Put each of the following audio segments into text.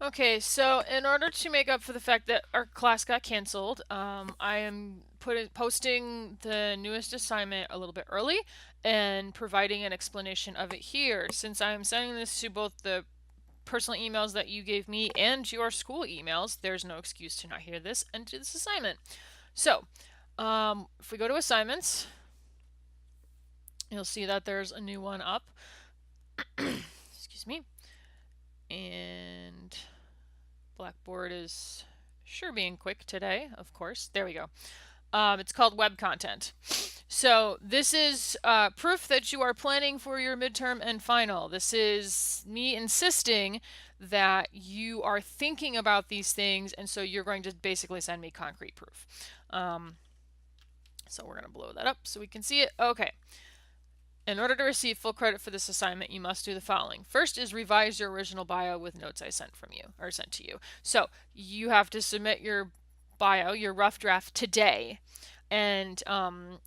Okay, so in order to make up for the fact that our class got canceled, I am posting the newest assignment a little bit early and providing an explanation of it here. Since I am sending this to both the personal emails that you gave me and your school emails, there's no excuse to not hear this and do this assignment. So, if we go to assignments, you'll see that there's a new one up. Excuse me. And Blackboard is sure being quick today, of course. There we go. It's called web content. So this is proof that you are planning for your midterm and final. This is me insisting that you are thinking about these things, and so you're going to basically send me concrete proof. So we're going to blow that up so we can see it. Okay. In order to receive full credit for this assignment, you must do the following. First is revise your original bio with notes I sent from you or sent to you. So you have to submit your bio, your rough draft today. And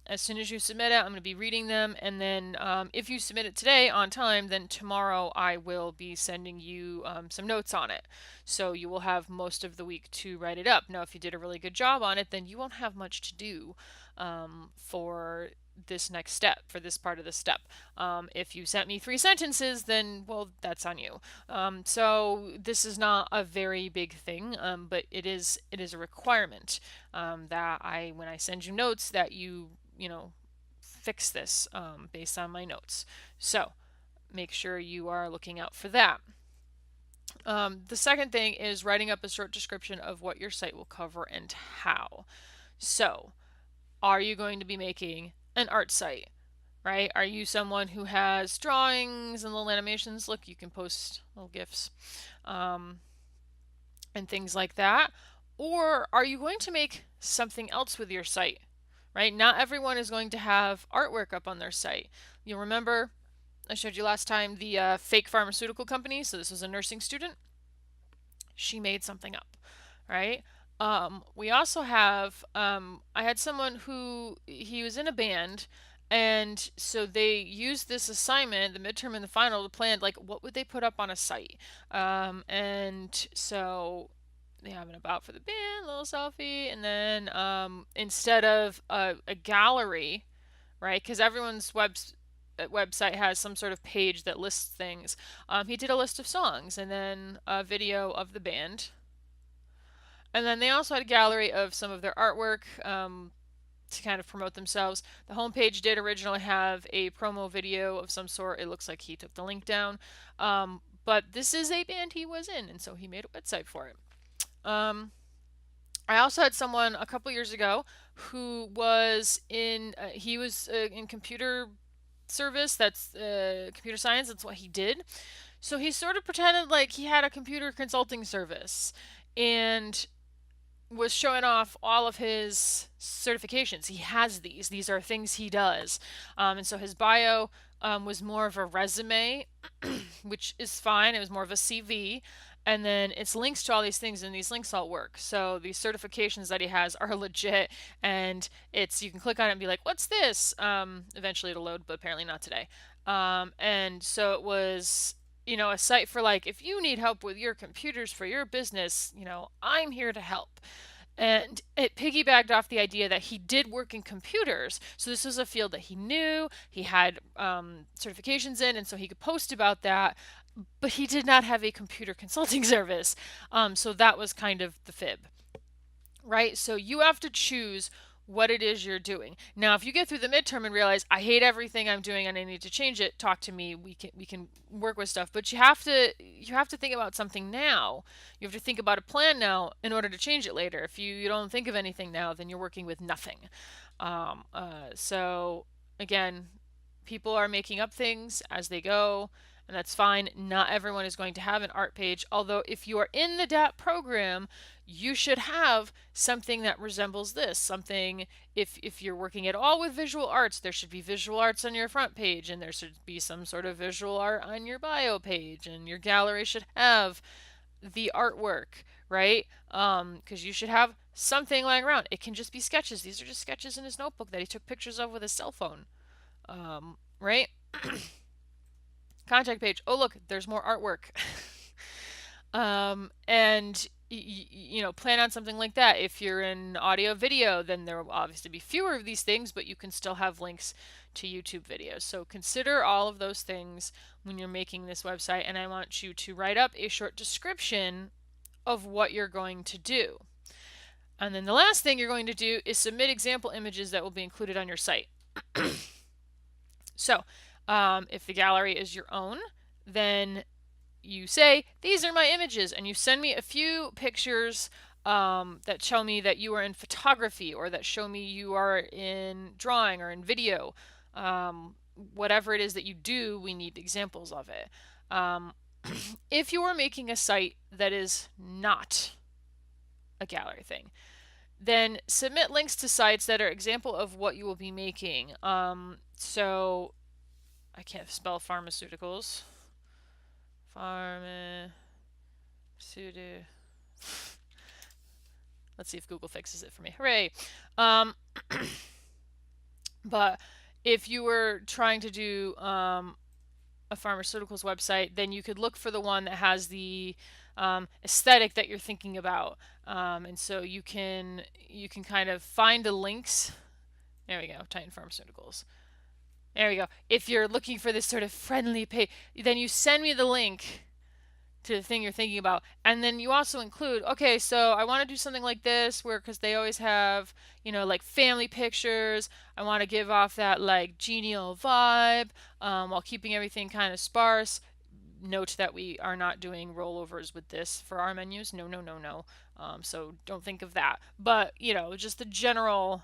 as soon as you submit it, I'm going to be reading them. And then if you submit it today on time, then tomorrow I will be sending you some notes on it. So you will have most of the week to write it up. Now, if you did a really good job on it, then you won't have much to do for this next step, for this part of the step. If you sent me 3 sentences, then, well, that's on you. So this is not a very big thing, but it is a requirement that when I send you notes, that you fix this based on my notes. So make sure you are looking out for that. The second thing is writing up a short description of what your site will cover and how. So, are you going to be making an art site? Right? Are you someone who has drawings and little animations? Look, you can post little GIFs and things like that. Or are you going to make something else with your site? Right? Not everyone is going to have artwork up on their site. You'll remember I showed you last time the fake pharmaceutical company. So this was a nursing student. She made something up, right? We also have, I had someone who, he was in a band, and so they used this assignment, the midterm and the final, to plan, like, what would they put up on a site? And so they have an about for the band, a little selfie, and then instead of a gallery, right? Because everyone's website has some sort of page that lists things. He did a list of songs and then a video of the band. And then they also had a gallery of some of their artwork to kind of promote themselves. The homepage did originally have a promo video of some sort. It looks like he took the link down. But this is a band he was in, and so he made a website for it. I also had someone a couple years ago who was in computer service. That's computer science. That's what he did. So he sort of pretended like he had a computer consulting service and was showing off all of his certifications. He has these. These are things he does. And so his bio was more of a resume, which is fine. It was more of a CV. And then it's links to all these things, and these links all work. So these certifications that he has are legit, and you can click on it and be like, "What's this?" Eventually it'll load, but apparently not today. And so it was, a site for, like, if you need help with your computers for your business, I'm here to help. And it piggybacked off the idea that he did work in computers. So this was a field that he knew, he had certifications in, and so he could post about that. But he did not have a computer consulting service. So that was kind of the fib, right? So you have to choose what it is you're doing. Now, if you get through the midterm and realize I hate everything I'm doing and I need to change it, talk to me. We can work with stuff, but you have to think about something now. You have to think about a plan now in order to change it later. If you don't think of anything now, then you're working with nothing. So again, people are making up things as they go, and that's fine. Not everyone is going to have an art page, although if you are in the DAP program, you should have something that resembles this. Something, if you're working at all with visual arts, there should be visual arts on your front page, and there should be some sort of visual art on your bio page, and your gallery should have the artwork, right? Because you should have something lying around. It can just be sketches. These are just sketches in his notebook that he took pictures of with his cell phone, right? Contact page. Oh, look, there's more artwork. And you know, plan on something like that. If you're in audio video, then there will obviously be fewer of these things, but you can still have links to YouTube videos. So consider all of those things when you're making this website, and I want you to write up a short description of what you're going to do. And then the last thing you're going to do is submit example images that will be included on your site. So, if the gallery is your own, then you say, these are my images, and you send me a few pictures that show me that you are in photography, or that show me you are in drawing or in video. Whatever it is that you do, we need examples of it. If you are making a site that is not a gallery thing, then submit links to sites that are example of what you will be making. So I can't spell pharmaceuticals. Pharma. Sudo. Let's see if Google fixes it for me. Hooray! But if you were trying to do a pharmaceuticals website, then you could look for the one that has the aesthetic that you're thinking about, and so you can kind of find the links. There we go, Titan Pharmaceuticals. There we go. If you're looking for this sort of friendly page, then you send me the link to the thing you're thinking about. And then you also include, okay, so I want to do something like this where, because they always have, you know, like family pictures. I want to give off that like genial vibe while keeping everything kind of sparse. Note that we are not doing rollovers with this for our menus. No, no, no, no. So don't think of that. But, you know, just the general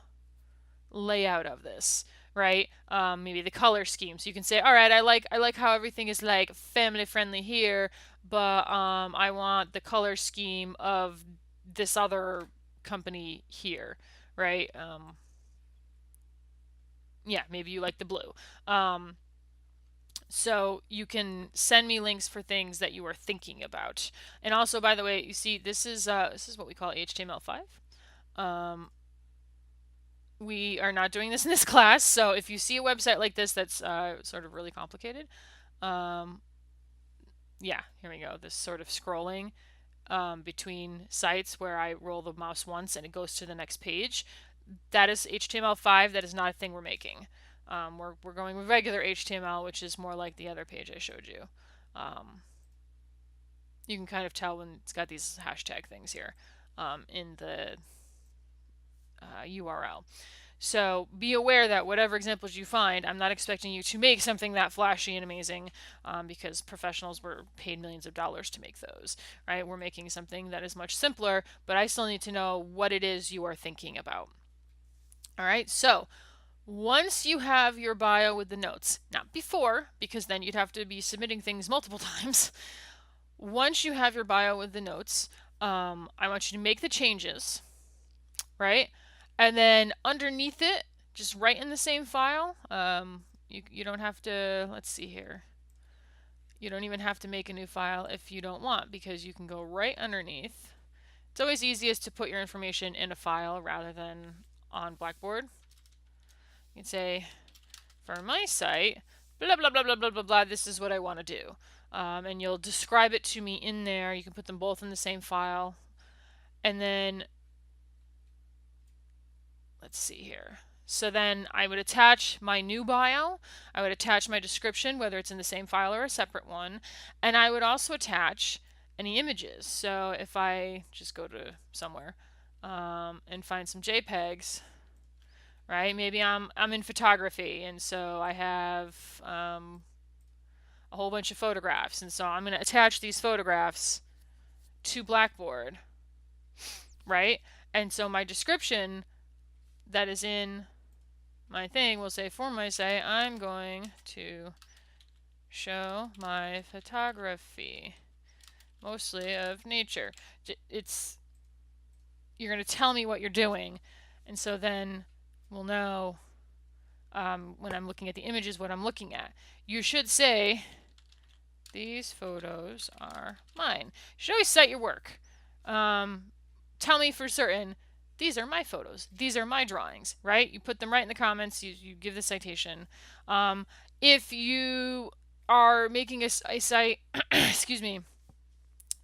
layout of this, right? Maybe the color scheme. So you can say, all right, I like how everything is like family friendly here, but I want the color scheme of this other company here, right? Yeah, maybe you like the blue. So you can send me links for things that you are thinking about. And also, by the way, you see this is what we call HTML5. Um, we are not doing this in this class, so if you see a website like this that's sort of really complicated, um, yeah, here we go. This sort of scrolling between sites where I roll the mouse once and it goes to the next page. That is HTML5. That is not a thing we're making. We're going with regular HTML, which is more like the other page I showed you. You can kind of tell when it's got these hashtag things here in the URL. So be aware that whatever examples you find, I'm not expecting you to make something that flashy and amazing because professionals were paid millions of dollars to make those, right? We're making something that is much simpler, but I still need to know what it is you are thinking about. All right, so once you have your bio with the notes, not before, because then you'd have to be submitting things multiple times. Once you have your bio with the notes, I want you to make the changes, right? And then underneath it, just right in the same file, you don't have to, let's see here. You don't even have to make a new file if you don't want, because you can go right underneath. It's always easiest to put your information in a file rather than on Blackboard. You can say, for my site, blah, blah, blah, blah, blah, blah, blah, this is what I want to do. And you'll describe it to me in there. You can put them both in the same file. And then let's see here. So then I would attach my new bio, I would attach my description, whether it's in the same file or a separate one, and I would also attach any images. So if I just go to somewhere and find some JPEGs, right? Maybe I'm in photography, and so I have a whole bunch of photographs, and so I'm going to attach these photographs to Blackboard, right? And so my description that is in my thing will say, for my site, I'm going to show my photography, mostly of nature. It's you're going to tell me what you're doing, and so then we'll know when I'm looking at the images what I'm looking at. You should say, these photos are mine. You should always cite your work. Tell me for certain, these are my photos. These are my drawings, right? You put them right in the comments. You give the citation. If you are making a site, excuse me,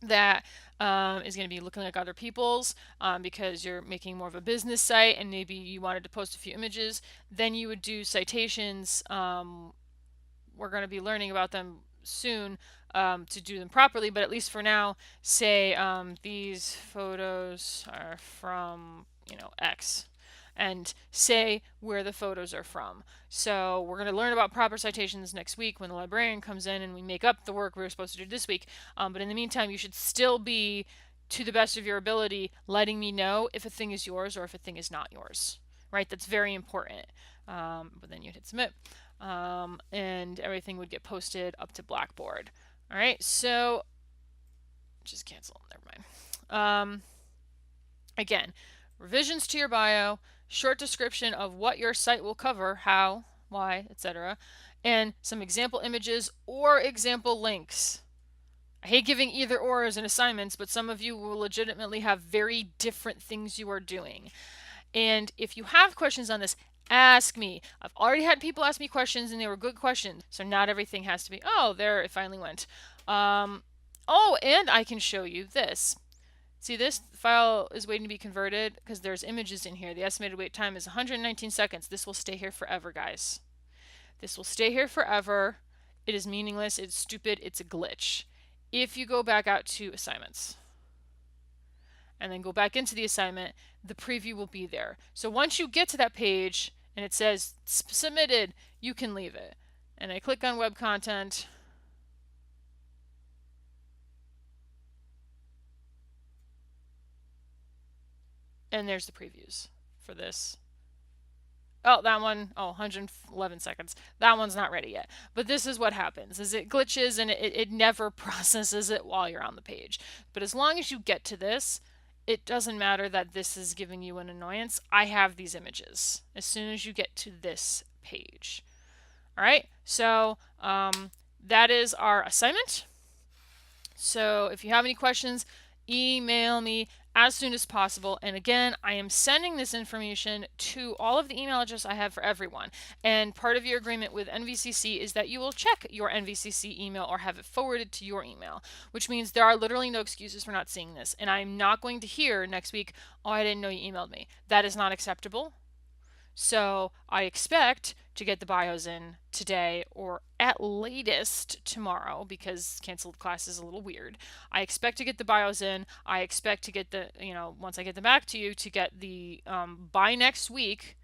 that is going to be looking like other people's because you're making more of a business site and maybe you wanted to post a few images. Then you would do citations. We're going to be learning about them soon to do them properly, but at least for now, say these photos are from, X, and say where the photos are from. So we're going to learn about proper citations next week when the librarian comes in and we make up the work we were supposed to do this week. But in the meantime, you should still be, to the best of your ability, letting me know if a thing is yours or if a thing is not yours. Right? That's very important. But then you'd hit submit. And everything would get posted up to Blackboard. All right, so just cancel. Never mind. Again, revisions to your bio, short description of what your site will cover, how, why, etc., and some example images or example links. I hate giving either or as an assignments, but some of you will legitimately have very different things you are doing. And if you have questions on this, ask me. I've already had people ask me questions and they were good questions. So not everything has to be, oh, there it finally went. Oh, and I can show you this. See, this file is waiting to be converted because there's images in here. The estimated wait time is 119 seconds. This will stay here forever, guys. This will stay here forever. It is meaningless. It's stupid. It's a glitch. If you go back out to assignments and then go back into the assignment, the preview will be there. So once you get to that page and it says submitted, you can leave it. And I click on web content. And there's the previews for this. Oh, that one, 111 seconds. That one's not ready yet. But this is what happens, is it glitches and it never processes it while you're on the page. But as long as you get to this, it doesn't matter that this is giving you an annoyance. I have these images as soon as you get to this page. All right, so that is our assignment. So if you have any questions, email me as soon as possible. And again, I am sending this information to all of the email address I have for everyone. And part of your agreement with NVCC is that you will check your NVCC email or have it forwarded to your email, which means there are literally no excuses for not seeing this. And I'm not going to hear next week, oh, I didn't know you emailed me. That is not acceptable. So I expect to get the bios in today or at latest tomorrow because canceled class is a little weird. I expect to get the bios in. I expect to get the, once I get them back to you, to get the, by next week,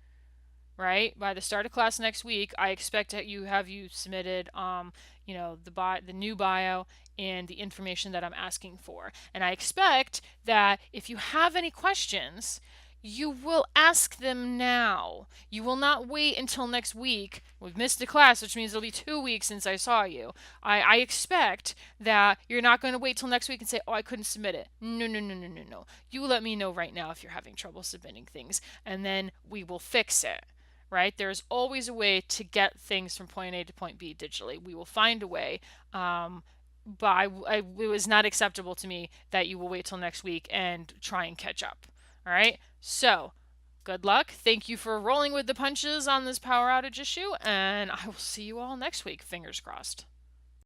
right? By the start of class next week, I expect that you submitted, the new bio and the information that I'm asking for. And I expect that if you have any questions, you will ask them now. You will not wait until next week. We've missed a class, which means it'll be 2 weeks since I saw you. I expect that you're not going to wait till next week and say, oh, I couldn't submit it. No, no, no, no, no, no. You let me know right now if you're having trouble submitting things, and then we will fix it. Right? There's always a way to get things from point A to point B digitally. We will find a way. But it was not acceptable to me that you will wait till next week and try and catch up. All right? So, good luck. Thank you for rolling with the punches on this power outage issue, and I will see you all next week. Fingers crossed.